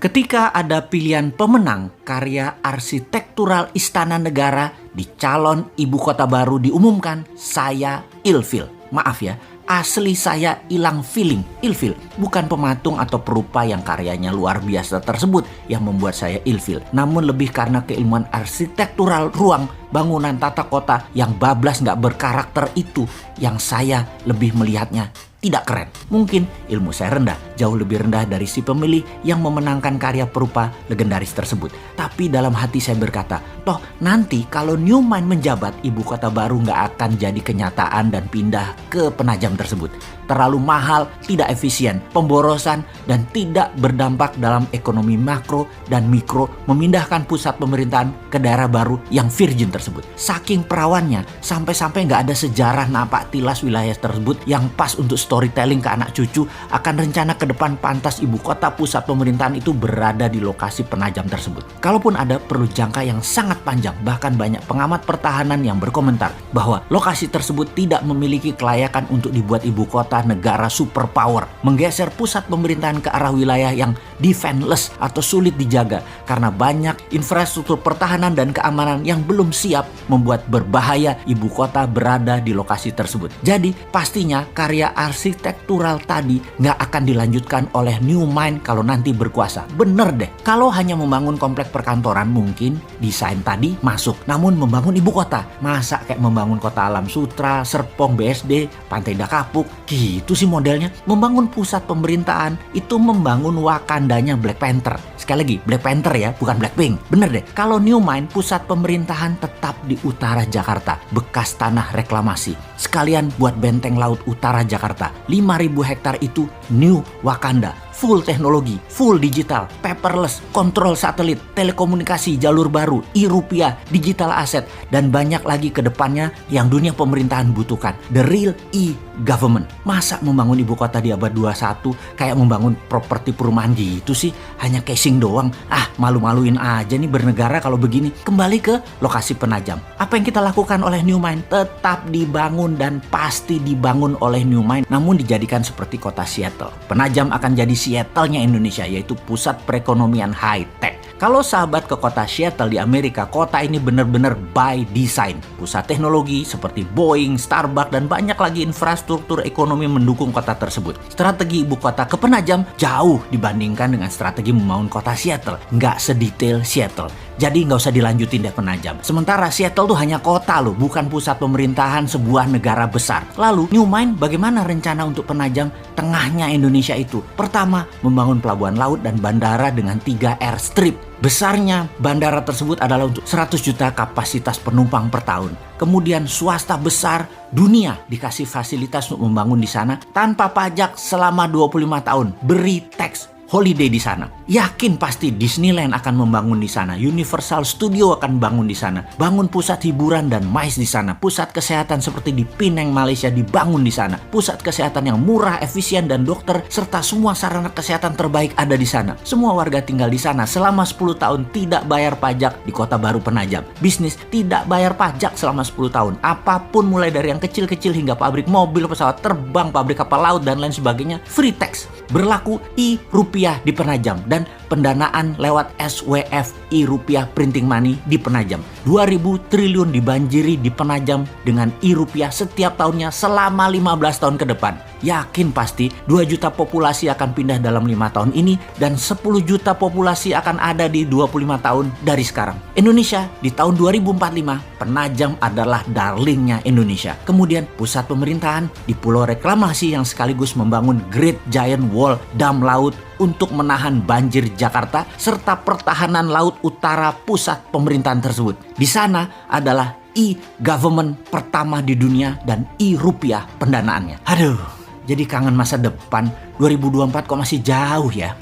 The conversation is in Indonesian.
Ketika ada pilihan pemenang karya arsitektural Istana Negara di calon ibu kota baru diumumkan, saya ilfil. Maaf ya, asli saya hilang feeling. Ilfil bukan pematung atau perupa yang karyanya luar biasa tersebut yang membuat saya ilfil, namun lebih karena keilmuan arsitektural ruang, bangunan tata kota yang bablas nggak berkarakter itu yang saya lebih melihatnya tidak keren. Mungkin ilmu saya rendah, jauh lebih rendah dari si pemilih yang memenangkan karya perupa legendaris tersebut. Tapi dalam hati saya berkata, toh nanti kalau New Mind menjabat, ibu kota baru nggak akan jadi kenyataan dan pindah ke Penajam tersebut. Terlalu mahal, tidak efisien, pemborosan, dan tidak berdampak dalam ekonomi makro dan mikro memindahkan pusat pemerintahan ke daerah baru yang virgin tersebut. Saking perawannya, sampai-sampai nggak ada sejarah napak tilas wilayah tersebut yang pas untuk storytelling ke anak cucu akan rencana ke depan pantas ibu kota pusat pemerintahan itu berada di lokasi Penajam tersebut. Kalaupun ada, perlu jangka yang sangat panjang, bahkan banyak pengamat pertahanan yang berkomentar bahwa lokasi tersebut tidak memiliki kelayakan untuk dibuat ibu kota negara superpower, menggeser pusat pemerintahan ke arah wilayah yang defenseless atau sulit dijaga karena banyak infrastruktur pertahanan dan keamanan yang belum siap, membuat berbahaya ibu kota berada di lokasi tersebut. Jadi pastinya karya arsitektural tadi nggak akan dilanjutkan oleh New Mind kalau nanti berkuasa. Bener deh, kalau hanya membangun komplek perkantoran mungkin desain tadi masuk, namun membangun ibu kota, masa kayak membangun kota Alam Sutra, Serpong, BSD, Pantai Dakapuk, gitu sih modelnya. Membangun pusat pemerintahan itu membangun Wakandanya Black Panther. Sekali lagi, Black Panther ya, bukan Blackpink. Bener deh, kalau New Mind pusat pemerintahan tetap di utara Jakarta, bekas tanah reklamasi. Sekalian buat benteng laut utara Jakarta. 5.000 hektar itu New Wakanda. Full teknologi, full digital, paperless, kontrol satelit, telekomunikasi jalur baru, e-rupiah, digital aset, dan banyak lagi ke depannya yang dunia pemerintahan butuhkan. The real e-government. Masa membangun ibu kota di abad 21 kayak membangun properti perumahan gitu sih? Hanya casing doang. Malu-maluin aja nih bernegara kalau begini. Kembali ke lokasi Penajam. Apa yang kita lakukan oleh New Mind? Tetap dibangun dan pasti dibangun oleh New Mind, namun dijadikan seperti kota Seattle. Penajam akan jadi Seattle-nya Indonesia, yaitu pusat perekonomian high-tech. Kalau sahabat ke kota Seattle di Amerika, kota ini benar-benar by design. Pusat teknologi seperti Boeing, Starbucks, dan banyak lagi infrastruktur ekonomi mendukung kota tersebut. Strategi ibu kota ke Penajam jauh dibandingkan dengan strategi membangun kota Seattle. Nggak sedetail Seattle. Jadi nggak usah dilanjutin deh Penajam. Sementara Seattle tuh hanya kota loh, bukan pusat pemerintahan sebuah negara besar. Lalu New Mind bagaimana rencana untuk Penajam tengahnya Indonesia itu? Pertama, membangun pelabuhan laut dan bandara dengan 3 airstrip. Besarnya bandara tersebut adalah untuk 100 juta kapasitas penumpang per tahun. Kemudian swasta besar dunia dikasih fasilitas untuk membangun di sana tanpa pajak selama 25 tahun. Beri tax holiday di sana. Yakin pasti Disneyland akan membangun di sana. Universal Studio akan bangun di sana. Bangun pusat hiburan dan MICE di sana. Pusat kesehatan seperti di Penang, Malaysia dibangun di sana. Pusat kesehatan yang murah, efisien, dan dokter serta semua sarana kesehatan terbaik ada di sana. Semua warga tinggal di sana selama 10 tahun tidak bayar pajak di kota baru Penajam. Bisnis tidak bayar pajak selama 10 tahun. Apapun mulai dari yang kecil-kecil hingga pabrik mobil, pesawat terbang, pabrik kapal laut, dan lain sebagainya. Free tax. Berlaku e-rupiah di Penajam dan pendanaan lewat SWF e-rupiah printing money di Penajam. 2.000 triliun dibanjiri di Penajam dengan e-rupiah setiap tahunnya selama 15 tahun ke depan. Yakin pasti 2 juta populasi akan pindah dalam 5 tahun ini dan 10 juta populasi akan ada di 25 tahun dari sekarang. Indonesia di tahun 2045, Penajam adalah darlingnya Indonesia. Kemudian pusat pemerintahan di Pulau Reklamasi yang sekaligus membangun Great Giant Wall, dam laut untuk menahan banjir Jakarta serta pertahanan laut utara pusat pemerintahan tersebut. Di sana adalah e-government pertama di dunia dan e-rupiah pendanaannya. Aduh, jadi kangen masa depan. 2024 kok masih jauh ya.